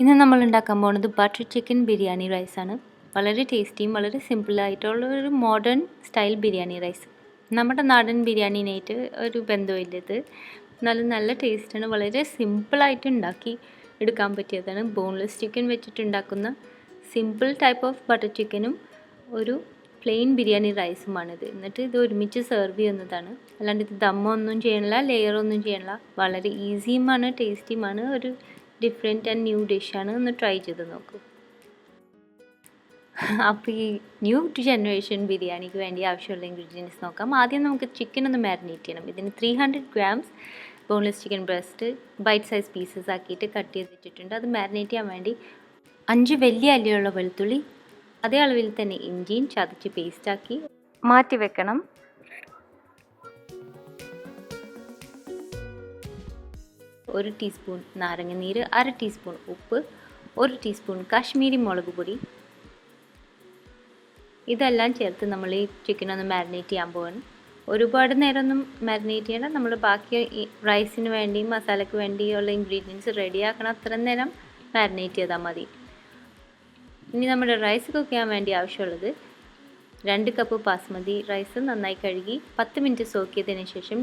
ഇന്ന് നമ്മൾ ഉണ്ടാക്കാൻ പോകുന്നത് ബട്ടർ ചിക്കൻ ബിരിയാണി റൈസാണ്. വളരെ ടേസ്റ്റിയും വളരെ സിമ്പിളായിട്ടുള്ള ഒരു മോഡേൺ സ്റ്റൈൽ ബിരിയാണി റൈസ്. നമ്മുടെ നാടൻ ബിരിയാണിനായിട്ട് ഒരു ബന്ധമില്ല ഇത്. നല്ല ടേസ്റ്റാണ്. വളരെ സിമ്പിളായിട്ട് ഉണ്ടാക്കി എടുക്കാൻ പറ്റിയതാണ്. ബോൺലെസ് ചിക്കൻ വെച്ചിട്ടുണ്ടാക്കുന്ന സിമ്പിൾ ടൈപ്പ് ഓഫ് ബട്ടർ ചിക്കനും ഒരു പ്ലെയിൻ ബിരിയാണി റൈസുമാണിത്. എന്നിട്ട് ഇത് ഒരുമിച്ച് സെർവ് ചെയ്യുന്നതാണ്. അല്ലാണ്ട് ഇത് ദമ്മൊന്നും ചെയ്യണില്ല, ലെയറൊന്നും ചെയ്യണില്ല. വളരെ ഈസിയുമാണ്, ടേസ്റ്റിയുമാണ്. ഒരു ഡിഫറെൻറ്റ് ആൻഡ് ന്യൂ ഡിഷാണ്. ഒന്ന് ട്രൈ ചെയ്ത് നോക്കൂ. അപ്പോൾ ഈ ന്യൂ ജനറേഷൻ ബിരിയാണിക്ക് വേണ്ടി ആവശ്യമുള്ള ഇൻഗ്രീഡിയൻസ് നോക്കാം. ആദ്യം നമുക്ക് ചിക്കൻ ഒന്ന് മാരിനേറ്റ് ചെയ്യണം. ഇതിന് 300 grams boneless chicken breast bite size pieces ആക്കിയിട്ട് കട്ട് ചെയ്ത് വെച്ചിട്ടുണ്ട്. അത് മാരിനേറ്റ് ചെയ്യാൻ വേണ്ടി 5 വലിയ അല്ലിയുള്ള വെളുത്തുള്ളി, അതേ അളവിൽ തന്നെ ഇഞ്ചിയും ചതച്ച് പേസ്റ്റാക്കി മാറ്റി വെക്കണം. ഒരു ടീസ്പൂൺ നാരങ്ങനീര്, 1/2 ടീസ്പൂൺ ഉപ്പ്, 1 ടീസ്പൂൺ കാശ്മീരി മുളക് പൊടി, ഇതെല്ലാം ചേർത്ത് നമ്മൾ ഈ ചിക്കൻ ഒന്ന് മാരിനേറ്റ് ചെയ്യാൻ പോവാണ്. ഒരുപാട് നേരമൊന്നും മാരിനേറ്റ് ചെയ്യണം. നമ്മൾ ബാക്കി ഈ റൈസിന് വേണ്ടി മസാലയ്ക്ക് വേണ്ടിയുള്ള ഇൻഗ്രീഡിയൻസ് റെഡിയാക്കണം. അത്ര നേരം മാരിനേറ്റ് ചെയ്താൽ മതി. ഇനി നമ്മുടെ റൈസ് കുക്ക് ചെയ്യാൻ വേണ്ടി ആവശ്യമുള്ളത് 2 കപ്പ് ബാസ്മതി റൈസ് നന്നായി കഴുകി 10 മിനിറ്റ് സോക്ക് ചെയ്തതിന് ശേഷം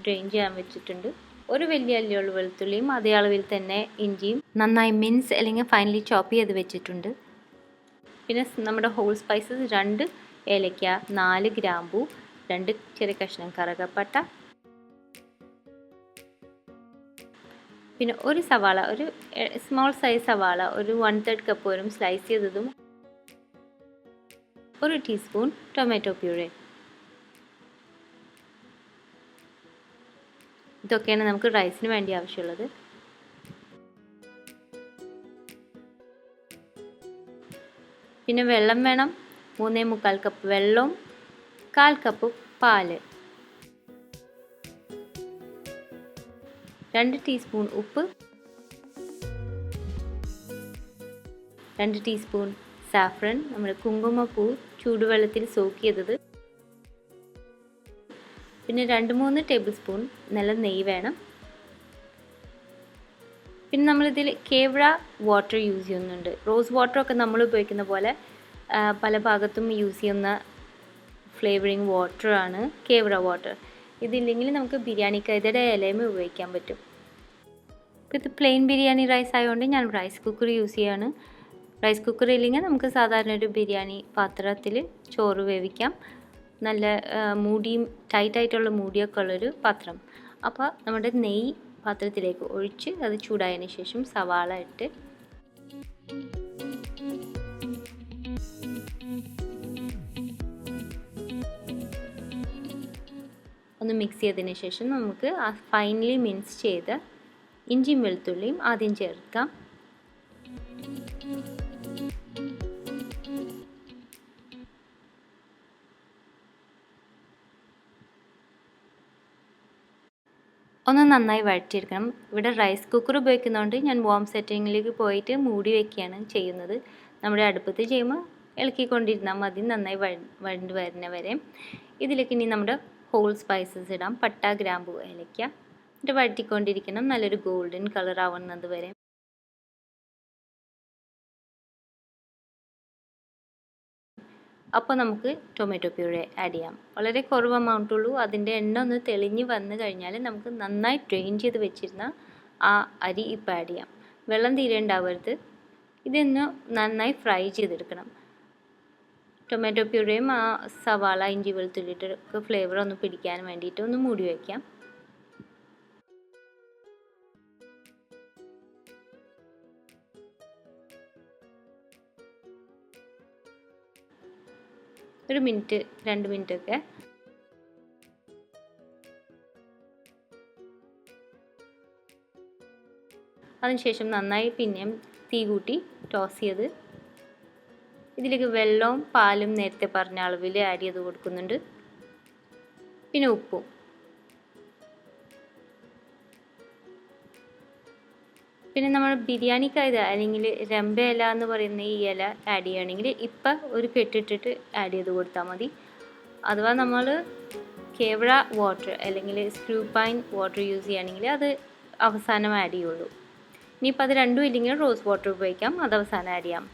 ഡ്രെയിൻ ചെയ്യാൻ വെച്ചിട്ടുണ്ട്. ഒരു വലിയ അല്ലിയുള്ള വെളുത്തുള്ളിയും അതേ അളവിൽ തന്നെ ഇഞ്ചിയും നന്നായി മിൻസ് അല്ലെങ്കിൽ ഫൈനലി ചോപ്പ് ചെയ്ത് വെച്ചിട്ടുണ്ട്. പിന്നെ നമ്മുടെ ഹോൾ സ്പൈസസ് 2 ഏലക്ക, 4 ഗ്രാമ്പൂ, 2 ചെറിയ കഷ്ണം കറുകപ്പട്ട, പിന്നെ ഒരു സവാള, ഒരു സ്മോൾ സൈസ് സവാള ഒരു 1/3 കപ്പ് വരും സ്ലൈസ് ചെയ്തതും, 1 ടീസ്പൂൺ ടൊമാറ്റോ പ്യൂറേ. ഇതൊക്കെയാണ് നമുക്ക് റൈസിന് വേണ്ടി ആവശ്യമുള്ളത്. പിന്നെ വെള്ളം വേണം. 3/4 കപ്പ് വെള്ളവും 1/4 കപ്പ് പാല്, 2 ടീസ്പൂൺ ഉപ്പ്, 2 ടീസ്പൂൺ സാഫ്രൻ, നമ്മുടെ കുങ്കുമപ്പൂ ചൂടുവെള്ളത്തിൽ സോക്ക് ചെയ്തത്, പിന്നെ 2-3 ടേബിൾ സ്പൂൺ നല്ല നെയ്യ് വേണം. പിന്നെ നമ്മളിതിൽ കേവ്ര വാട്ടർ യൂസ് ചെയ്യുന്നുണ്ട്. റോസ് വാട്ടറൊക്കെ നമ്മൾ ഉപയോഗിക്കുന്ന പോലെ പല ഭാഗത്തും യൂസ് ചെയ്യുന്ന ഫ്ലേവറിങ് വാട്ടറാണ് കേവ്ര വാട്ടർ. ഇതില്ലെങ്കിൽ നമുക്ക് ബിരിയാണി കൈതയുടെ ഇലയും ഉപയോഗിക്കാൻ പറ്റും. ഇത് പ്ലെയിൻ ബിരിയാണി റൈസ് ആയതുകൊണ്ട് ഞാൻ റൈസ് കുക്കർ യൂസ് ചെയ്യാണ്. റൈസ് കുക്കർ ഇല്ലെങ്കിൽ നമുക്ക് സാധാരണ ഒരു ബിരിയാണി പാത്രത്തിൽ ചോറ് വേവിക്കാം. നല്ല മൂടിയും ടൈറ്റായിട്ടുള്ള മൂടിയൊക്കെ ഉള്ളൊരു പാത്രം. അപ്പോൾ നമ്മുടെ നെയ്യ് പാത്രത്തിലേക്ക് ഒഴിച്ച് അത് ചൂടായതിന് ശേഷം സവാള ഇട്ട് ഒന്ന് മിക്സ് ചെയ്തതിന് ശേഷം നമുക്ക് ആ ഫൈനലി മിൻസ് ചെയ്ത ഇഞ്ചിയും വെളുത്തുള്ളിയും ആദ്യം ചേർക്കാം. ഒന്ന് നന്നായി വഴറ്റിയെടുക്കണം. ഇവിടെ റൈസ് കുക്കർ ഉപയോഗിക്കുന്നതുകൊണ്ട് ഞാൻ വാം സെറ്റിങ്ങിലേക്ക് പോയിട്ട് മൂടി വയ്ക്കുകയാണ് ചെയ്യുന്നത്. നമ്മുടെ അടുപ്പത്ത് ചെയ്യുമ്പോൾ ഇളക്കിക്കൊണ്ടിരുന്നാൽ മതി, നന്നായി വഴണ്ട് വരുന്നവരെ. ഇതിലേക്ക് ഇനി നമ്മുടെ ഹോൾ സ്പൈസസ് ഇടാം. പട്ട, ഗ്രാമ്പൂ, ഏലക്ക. എന്നിട്ട് വഴറ്റിക്കൊണ്ടിരിക്കണം നല്ലൊരു ഗോൾഡൻ കളർ ആവുന്നത് വരെ. അപ്പോൾ നമുക്ക് ടൊമാറ്റോ പ്യൂറേ ആഡ് ചെയ്യാം. വളരെ കുറവ് എമൗണ്ട് ഉള്ളൂ. അതിൻ്റെ എണ്ണ ഒന്ന് തെളിഞ്ഞ് വന്നു കഴിഞ്ഞാൽ നമുക്ക് നന്നായി ഡ്രെയിൻ ചെയ്ത് വെച്ചിരുന്ന ആ അരി ഇപ്പോൾ ആഡ് ചെയ്യാം. വെള്ളം തീരെ ഉണ്ടാവരുത്. ഇതൊന്ന് നന്നായി ഫ്രൈ ചെയ്തെടുക്കണം. ടൊമാറ്റോ പ്യൂറേയും ആ സവാള, ഇഞ്ചി, വെളുത്തുള്ളിയുടെ ഒക്കെ ഫ്ലേവർ ഒന്ന് പിടിക്കാൻ വേണ്ടിയിട്ട് ഒന്ന് മൂടി വയ്ക്കാം. ഒരു മിനിറ്റ് 2 മിനിറ്റൊക്കെ. അതിനുശേഷം നന്നായി പിന്നെയും തീ കൂട്ടി ടോസ് ചെയ്ത് ഇതിലേക്ക് വെള്ളവും പാലും നേരത്തെ പറഞ്ഞ അളവിൽ ആഡ് ചെയ്ത് കൊടുക്കുന്നുണ്ട്. പിന്നെ ഉപ്പും. പിന്നെ നമ്മൾ ബിരിയാണിക്കായത് അല്ലെങ്കിൽ രമ്പ ഇല എന്ന് പറയുന്ന ഈ ഇല ആഡ് ചെയ്യുകയാണെങ്കിൽ ഇപ്പം ഒരു കെട്ടിട്ടിട്ട് ആഡ് ചെയ്ത് കൊടുത്താൽ മതി. അഥവാ നമ്മൾ കേവ്ര വാട്ടർ അല്ലെങ്കിൽ സ്ക്രൂ പൈൻ വാട്ടർ യൂസ് ചെയ്യുകയാണെങ്കിൽ അത് അവസാനം ആഡ് ചെയ്യുള്ളൂ. ഇനിയിപ്പോൾ അത് രണ്ടും ഇല്ലെങ്കിൽ റോസ് വാട്ടർ ഉപയോഗിക്കാം, അത് അവസാനം ആഡ് ചെയ്യാം.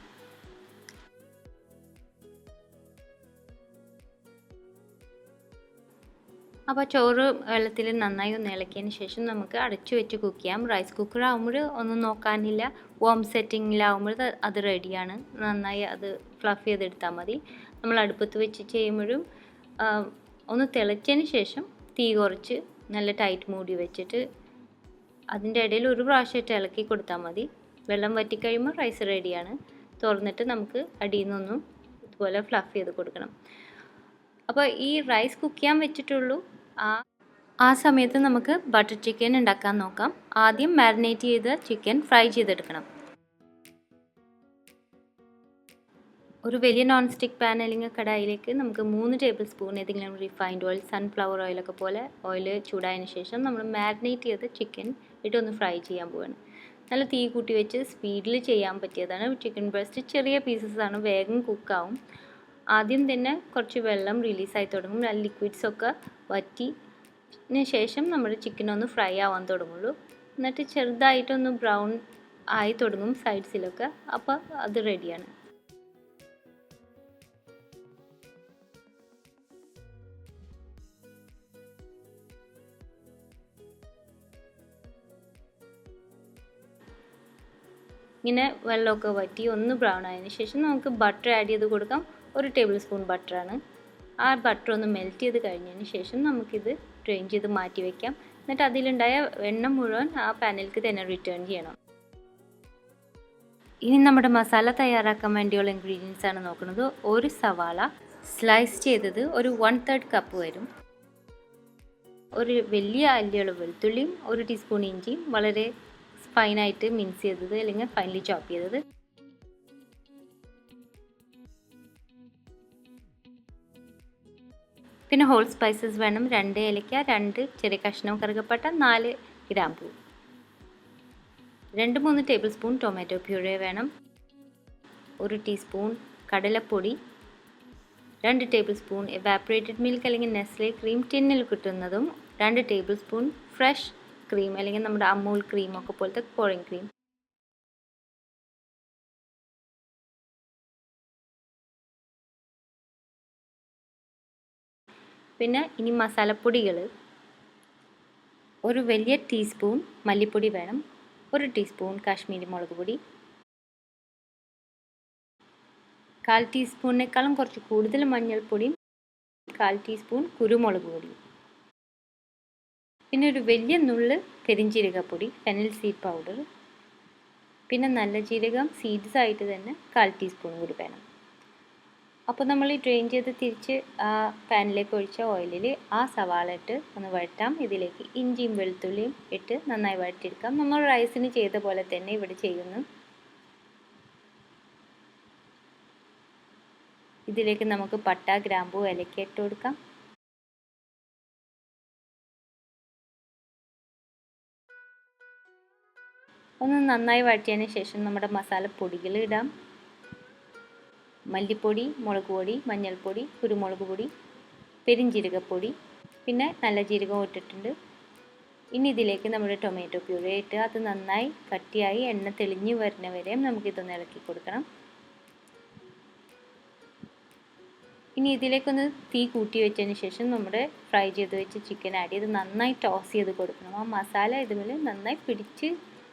അപ്പോൾ ചോറ് വെള്ളത്തിൽ നന്നായി ഒന്ന് ഇളക്കിയതിന് ശേഷം നമുക്ക് അടച്ചു വെച്ച് കുക്ക് ചെയ്യാം. റൈസ് കുക്കർ ആകുമ്പോൾ ഒന്നും നോക്കാനില്ല, വാം സെറ്റിങ്ങിലാവുമ്പോൾ അത് റെഡിയാണ്. നന്നായി അത് ഫ്ലഫ് ചെയ്തെടുത്താൽ മതി. നമ്മൾ അടുപ്പത്ത് വെച്ച് ചെയ്യുമ്പോഴും ഒന്ന് തിളച്ചതിന് ശേഷം തീ കുറച്ച് നല്ല ടൈറ്റ് മൂടി വെച്ചിട്ട് അതിൻ്റെ ഇടയിൽ ഒരു പ്രാവശ്യമായിട്ട് ഇളക്കി കൊടുത്താൽ മതി. വെള്ളം വറ്റിക്കഴിയുമ്പോൾ റൈസ് റെഡിയാണ്. തുറന്നിട്ട് നമുക്ക് അടിയിൽ നിന്നൊന്നും ഇതുപോലെ ഫ്ലഫ് ചെയ്ത് കൊടുക്കണം. അപ്പോൾ ഈ റൈസ് കുക്ക് ചെയ്യാൻ വെച്ചിട്ടുള്ളൂ. ആ സമയത്ത് നമുക്ക് ബട്ടർ ചിക്കൻ ഉണ്ടാക്കാൻ നോക്കാം. ആദ്യം മാരിനേറ്റ് ചെയ്ത ചിക്കൻ ഫ്രൈ ചെയ്തെടുക്കണം. ഒരു വലിയ നോൺ സ്റ്റിക്ക് പാൻ അല്ലെങ്കിൽ കടായിലേക്ക് നമുക്ക് 3 ടേബിൾ സ്പൂൺ ഏതെങ്കിലും റിഫൈൻഡ് ഓയിൽ, സൺഫ്ലവർ ഓയിലൊക്കെ പോലെ ഓയിൽ ചൂടായതിന് ശേഷം നമ്മൾ മാരിനേറ്റ് ചെയ്ത ചിക്കൻ ഇട്ടൊന്ന് ഫ്രൈ ചെയ്യാൻ പോവുകയാണ്. നല്ല തീ കൂട്ടി വെച്ച് സ്പീഡിൽ ചെയ്യാൻ പറ്റിയതാണ്. ചിക്കൻ ബ്രസ്റ്റ് ചെറിയ പീസസ് ആണ്, വേഗം കുക്കാവും. ആദ്യം തന്നെ കുറച്ച് വെള്ളം റിലീസായി തുടങ്ങും. ലിക്വിഡ്സൊക്കെ വറ്റിന് ശേഷം നമ്മുടെ ചിക്കൻ ഒന്ന് ഫ്രൈ ആവാൻ തുടങ്ങുള്ളൂ. എന്നിട്ട് ചെറുതായിട്ടൊന്ന് ബ്രൗൺ ആയി തുടങ്ങും സൈഡ്സിലൊക്കെ. അപ്പോൾ അത് റെഡിയാണ്. ഇങ്ങനെ വെള്ളമൊക്കെ വറ്റി ഒന്ന് ബ്രൗൺ ആയതിനു ശേഷം നമുക്ക് ബട്ടർ ആഡ് ചെയ്ത് കൊടുക്കാം. 1 ടേബിൾ സ്പൂൺ ബട്ടറാണ്. ആ ബട്ടർ ഒന്ന് മെൽറ്റ് ചെയ്ത് കഴിഞ്ഞതിന് ശേഷം നമുക്കിത് ഡ്രെയിൻ ചെയ്ത് മാറ്റി വയ്ക്കാം. എന്നിട്ട് അതിലുണ്ടായ എണ്ണ മുഴുവൻ ആ പാനിലേക്ക് തന്നെ റിട്ടേൺ ചെയ്യണം. ഇനി നമ്മുടെ മസാല തയ്യാറാക്കാൻ വേണ്ടിയുള്ള ഇൻഗ്രീഡിയൻസ് ആണ് നോക്കുന്നത്. ഒരു സവാള സ്ലൈസ് ചെയ്തത് ഒരു 1/3 കപ്പ് വരും. ഒരു വലിയ അല്ലിയുള്ള വെളുത്തുള്ളിയും 1 ടീസ്പൂൺ ഇഞ്ചിയും വളരെ ഫൈനായിട്ട് മിക്സ് ചെയ്തത് അല്ലെങ്കിൽ ഫൈനലി ചോപ്പ് ചെയ്തത്. പിന്നെ ഹോൾ സ്പൈസസ് വേണം. 2 ഏലക്ക, 2 ചെറിയ കഷ്ണം കറുകപ്പട്ട, 4 ഗ്രാമ്പൂ, 2-3 ടേബിൾ സ്പൂൺ ടൊമാറ്റോ പ്യൂറേ വേണം. 1 teaspoon കടലപ്പൊടി, 2 table spoon evaporated milk അല്ലെങ്കിൽ നെസ്ലെ ക്രീം ടിന്നിൽ കിട്ടുന്നതും, 2 ടേബിൾ സ്പൂൺ ഫ്രഷ് ക്രീം അല്ലെങ്കിൽ നമ്മുടെ അമൂൽ ക്രീമൊക്കെ പോലത്തെ കോഴിങ് ക്രീം. പിന്നെ ഇനി മസാലപ്പൊടികൾ. ഒരു വലിയ ടീസ്പൂൺ മല്ലിപ്പൊടി വേണം. 1 ടീസ്പൂൺ കാശ്മീരി മുളക് പൊടി, 1/4 ടീസ്പൂണിനേക്കാളും കുറച്ച് കൂടുതൽ മഞ്ഞൾപ്പൊടിയും, 1/4 ടീസ്പൂൺ കുരുമുളക് പൊടിയും, പിന്നെ ഒരു വലിയ നുള്ള് പെരിഞ്ജീരകപ്പൊടി, ഫെനൽ സീഡ് പൗഡർ, പിന്നെ നല്ല ജീരകം സീഡ്സ് ആയിട്ട് തന്നെ 1/4 ടീസ്പൂൺ കൂടി വേണം. അപ്പോൾ നമ്മൾ ഈ ഡ്രെയിൻ ചെയ്ത് തിരിച്ച് ആ പാനിലേക്ക് ഒഴിച്ച ഓയിലിൽ ആ സവാള ഇട്ട് ഒന്ന് വഴറ്റാം. ഇതിലേക്ക് ഇഞ്ചിയും വെളുത്തുള്ളിയും ഇട്ട് നന്നായി വഴറ്റിയെടുക്കാം. നമ്മൾ റൈസിന് ചെയ്ത പോലെ തന്നെ ഇവിടെ ചെയ്യുന്നു. ഇതിലേക്ക് നമുക്ക് പട്ട, ഗ്രാമ്പൂ, ഏലക്ക ഇട്ട് കൊടുക്കാം. ഒന്ന് നന്നായി വഴറ്റിയതിന് ശേഷം നമ്മുടെ മസാലപ്പൊടികൾ ഇടാം. മല്ലിപ്പൊടി, മുളക് പൊടി, മഞ്ഞൾപ്പൊടി, കുരുമുളക് പൊടി, പെരിഞ്ജീരകപ്പൊടി, പിന്നെ നല്ല ജീരകം ഇട്ടിട്ടുണ്ട്. ഇനി ഇതിലേക്ക് നമ്മുടെ ടൊമാറ്റോ പ്യൂരേ ഇട്ട് അത് നന്നായി കട്ടിയായി എണ്ണ തെളിഞ്ഞ് വരുന്ന വരെയും നമുക്കിതൊന്ന് ഇളക്കി കൊടുക്കണം. ഇനി ഇതിലേക്കൊന്ന് തീ കൂട്ടി വെച്ചതിന് ശേഷം നമ്മുടെ ഫ്രൈ ചെയ്ത് വെച്ച് ചിക്കൻ ആഡ് ചെയ്ത് നന്നായി ടോസ് ചെയ്ത് കൊടുക്കണം. ആ മസാല ഇതിൽ നന്നായി പിടിച്ച്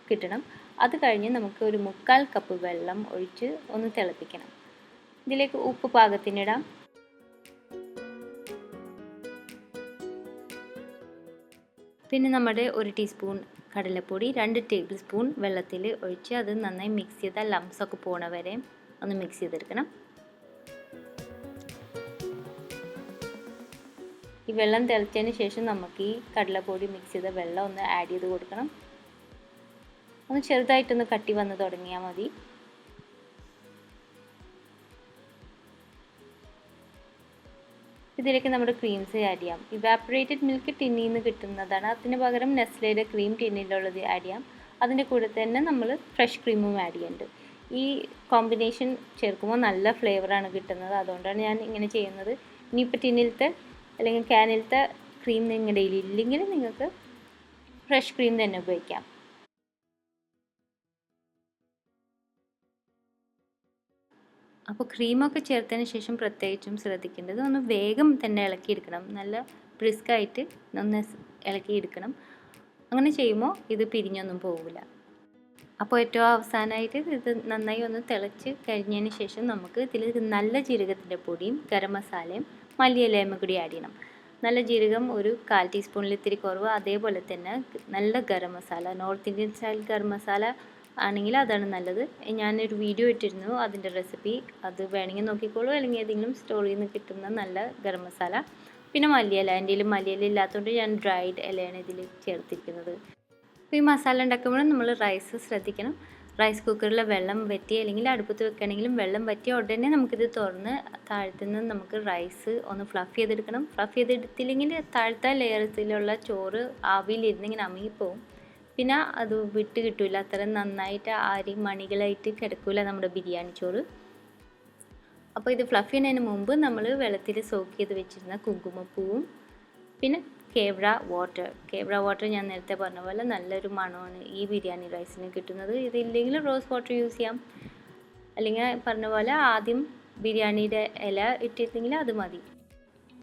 കിട്ടണം. അത് കഴിഞ്ഞ് നമുക്ക് ഒരു 3/4 കപ്പ് വെള്ളം ഒഴിച്ച് ഒന്ന് തിളപ്പിക്കണം. ഇതിലേക്ക് ഉപ്പ് പാകത്തിനിടാം. പിന്നെ നമ്മുടെ 1 ടീസ്പൂൺ കടലപ്പൊടി 2 ടേബിൾ സ്പൂൺ വെള്ളത്തിൽ ഒഴിച്ച് അത് നന്നായി മിക്സ് ചെയ്താൽ ലംസൊക്കെ പോണ വരെ ഒന്ന് മിക്സ് ചെയ്തെടുക്കണം. ഈ വെള്ളം തിളച്ചതിന് ശേഷം നമുക്ക് ഈ കടലപ്പൊടി മിക്സ് ചെയ്ത വെള്ളം ഒന്ന് ആഡ് ചെയ്ത് കൊടുക്കണം. ഒന്ന് ചെറുതായിട്ടൊന്ന് കട്ടി വന്ന് തുടങ്ങിയാൽ മതി. ഇതിലേക്ക് നമ്മുടെ ക്രീംസ് ആഡ് ചെയ്യാം. ഇവാപ്പറേറ്റഡ് മിൽക്ക് ടിന്നിൽ നിന്ന് കിട്ടുന്നതാണ്. അതിന് പകരം നെസ്ലയുടെ ക്രീം ടിന്നിലുള്ളത് ആഡ് ചെയ്യാം. അതിൻ്റെ കൂടെ തന്നെ നമ്മൾ ഫ്രഷ് ക്രീമും ആഡ് ചെയ്യുന്നുണ്ട്. ഈ കോമ്പിനേഷൻ ചേർക്കുമ്പോൾ നല്ല ഫ്ലേവറാണ് കിട്ടുന്നത്. അതുകൊണ്ടാണ് ഞാൻ ഇങ്ങനെ ചെയ്യുന്നത്. ഇനിയിപ്പോൾ ടിന്നിലത്തെ അല്ലെങ്കിൽ ക്യാനിലത്തെ ക്രീം നിങ്ങളുടെ ഇല്ലെങ്കിൽ നിങ്ങൾക്ക് ഫ്രഷ് ക്രീം തന്നെ ഉപയോഗിക്കാം. അപ്പോൾ ക്രീമൊക്കെ ചേർത്തതിന് ശേഷം പ്രത്യേകിച്ചും ശ്രദ്ധിക്കേണ്ടത് ഒന്ന് വേഗം തന്നെ ഇളക്കിയെടുക്കണം. നല്ല ബ്രിസ്കായിട്ട് ഒന്ന് ഇളക്കിയെടുക്കണം. അങ്ങനെ ചെയ്യുമ്പോൾ ഇത് പിരിഞ്ഞൊന്നും പോകില്ല. അപ്പോൾ ഏറ്റവും അവസാനമായിട്ട് ഇത് നന്നായി ഒന്ന് തിളച്ച് കഴിഞ്ഞതിന് ശേഷം നമുക്ക് ഇതിൽ നല്ല ജീരകത്തിൻ്റെ പൊടിയും ഗരം മസാലയും മല്ലിയിലയും കൂടി ആഡ് ചെയ്യണം. നല്ല ജീരകം ഒരു 1/4 ടീസ്പൂണിൽ ഇത്തിരി കുറവ്, അതേപോലെ തന്നെ നല്ല garam masala, north Indian style garam masala ആണെങ്കിൽ അതാണ് നല്ലത്. ഞാനൊരു വീഡിയോ ഇട്ടിരുന്നു അതിൻ്റെ റെസിപ്പി, അത് വേണമെങ്കിൽ നോക്കിക്കോളൂ, അല്ലെങ്കിൽ ഏതെങ്കിലും സ്റ്റോറിൽ നിന്ന് കിട്ടുന്ന നല്ല ഗരം മസാല. പിന്നെ മല്ലിയില, എൻ്റെ കയ്യിൽ മല്ലിയില ഇല്ലാത്തതുകൊണ്ട് ഞാൻ ഡ്രൈഡ് ഇലയാണ് ഇതിൽ ചേർത്തിരിക്കുന്നത്. അപ്പോൾ ഈ മസാല ഉണ്ടാക്കുമ്പോൾ നമ്മൾ റൈസ് ശ്രദ്ധിക്കണം. റൈസ് കുക്കറിൽ വെള്ളം വറ്റി, അല്ലെങ്കിൽ അടുപ്പത്ത് വെക്കുകയാണെങ്കിലും വെള്ളം വറ്റിയ ഉടനെ നമുക്കിത് തുറന്ന് താഴത്തുനിന്ന് നമുക്ക് റൈസ് ഒന്ന് ഫ്ലഫ് ചെയ്തെടുക്കണം. ഫ്ലഫ് ചെയ്തെടുത്തില്ലെങ്കിൽ താഴത്തെ ലെയർസിലുള്ള ചോറ് ആവിയിലിരുന്ന് ഇങ്ങനെ അമുങ്ങിപ്പോവും. പിന്നെ അത് വിട്ട് കിട്ടില്ല, അത്ര നന്നായിട്ട് ആരി മണികളായിട്ട് കിടക്കില്ല നമ്മുടെ ബിരിയാണി ചോറ്. അപ്പോൾ ഇത് ഫ്ലഫ് ചെയ്യുന്നതിന് മുമ്പ് നമ്മൾ വെള്ളത്തിൽ സോക്ക് ചെയ്ത് വെച്ചിരുന്ന കുങ്കുമപ്പൂവും പിന്നെ കേവ്ര വാട്ടർ ഞാൻ നേരത്തെ പറഞ്ഞ പോലെ നല്ലൊരു മണമാണ് ഈ ബിരിയാണി റൈസിന് കിട്ടുന്നത്. ഇതില്ലെങ്കിൽ റോസ് വാട്ടർ യൂസ് ചെയ്യാം, അല്ലെങ്കിൽ പറഞ്ഞ പോലെ ആദ്യം ബിരിയാണിയുടെ ഇല ഇട്ടിരുന്നെങ്കിൽ അത് മതി.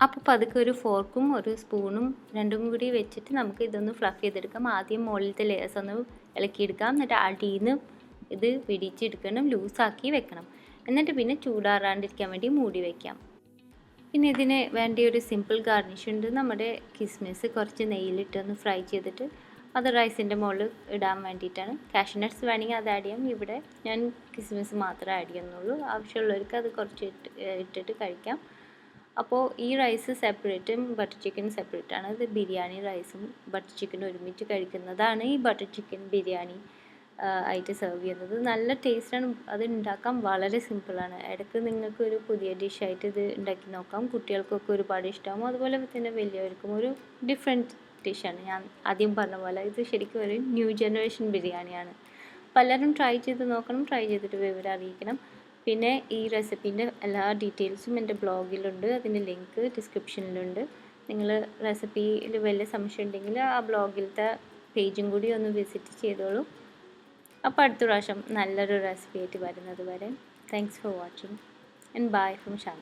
അപ്പോൾ പതുക്കെ ഒരു ഫോർക്കും ഒരു സ്പൂണും രണ്ടും കൂടി വെച്ചിട്ട് നമുക്ക് ഇതൊന്ന് ഫ്ലഫ് ചെയ്തെടുക്കാം. ആദ്യം മുകളിലത്തെ ലെയേഴ്സ് ഒന്ന് ഇളക്കിയെടുക്കാം, എന്നിട്ട് അടിയിൽ നിന്ന് ഇത് പിടിച്ചെടുക്കണം, ലൂസാക്കി വെക്കണം. എന്നിട്ട് പിന്നെ ചൂടാറാണ്ടിരിക്കാൻ വേണ്ടി മൂടി വയ്ക്കാം. പിന്നെ ഇതിന് വേണ്ട ഒരു സിമ്പിൾ ഗാർണിഷ് ഉണ്ട്. നമ്മുടെ കിസ്മിസ് കുറച്ച് നെയ്യിലിട്ടൊന്ന് ഫ്രൈ ചെയ്തിട്ട് അത് റൈസിൻ്റെ മുകളിൽ ഇടാൻ വേണ്ടിയിട്ടാണ്. കാഷ്നട്ട്സ് വേണമെങ്കിൽ അത് ആഡ് ചെയ്യാം. ഇവിടെ ഞാൻ കിസ്മിസ് മാത്രമേ ആഡ് ചെയ്യുന്നുള്ളൂ. ആവശ്യമുള്ളവർക്ക് അത് കുറച്ച് ഇട്ടിട്ട് കഴിക്കാം. അപ്പോൾ ഈ റൈസ് സെപ്പറേറ്റും ബട്ടർ ചിക്കൻ സെപ്പറേറ്റാണ്. ഇത് ബിരിയാണി റൈസും ബട്ടർ ചിക്കനും ഒരുമിച്ച് കഴിക്കുന്നതാണ് ഈ ബട്ടർ ചിക്കൻ ബിരിയാണി ആയിട്ട് സെർവ് ചെയ്യുന്നത്. നല്ല ടേസ്റ്റാണ്. അത് ഉണ്ടാക്കാൻ വളരെ സിമ്പിളാണ്. ഇടയ്ക്ക് നിങ്ങൾക്ക് ഒരു പുതിയ ഡിഷായിട്ട് ഇത് ഉണ്ടാക്കി നോക്കാം. കുട്ടികൾക്കൊക്കെ ഒരുപാട് ഇഷ്ടമാകും, അതുപോലെ തന്നെ വലിയവർക്കും ഒരു ഡിഫറെൻറ്റ് ഡിഷാണ്. ഞാൻ ആദ്യം പറഞ്ഞ പോലെ ഇത് ശരിക്കും ഒരു ന്യൂ ജനറേഷൻ ബിരിയാണിയാണ്. പലരും ട്രൈ ചെയ്ത് നോക്കണം, ട്രൈ ചെയ്തിട്ട് വിവരം അറിയിക്കണം. പിന്നെ ഈ റെസിപ്പീൻ്റെ എല്ലാ ഡീറ്റെയിൽസും എൻ്റെ ബ്ലോഗിലുണ്ട്, അതിൻ്റെ ലിങ്ക് ഡിസ്ക്രിപ്ഷനിലുണ്ട്. നിങ്ങൾ റെസിപ്പിയിൽ വലിയ സംശയം ഉണ്ടെങ്കിൽ ആ ബ്ലോഗിലത്തെ പേജും കൂടി ഒന്ന് വിസിറ്റ് ചെയ്തോളൂ. അപ്പോൾ അടുത്ത പ്രാവശ്യം നല്ലൊരു റെസിപ്പി ആയിട്ട് വരുന്നത് വരെ thanks for watching and bye from Shana.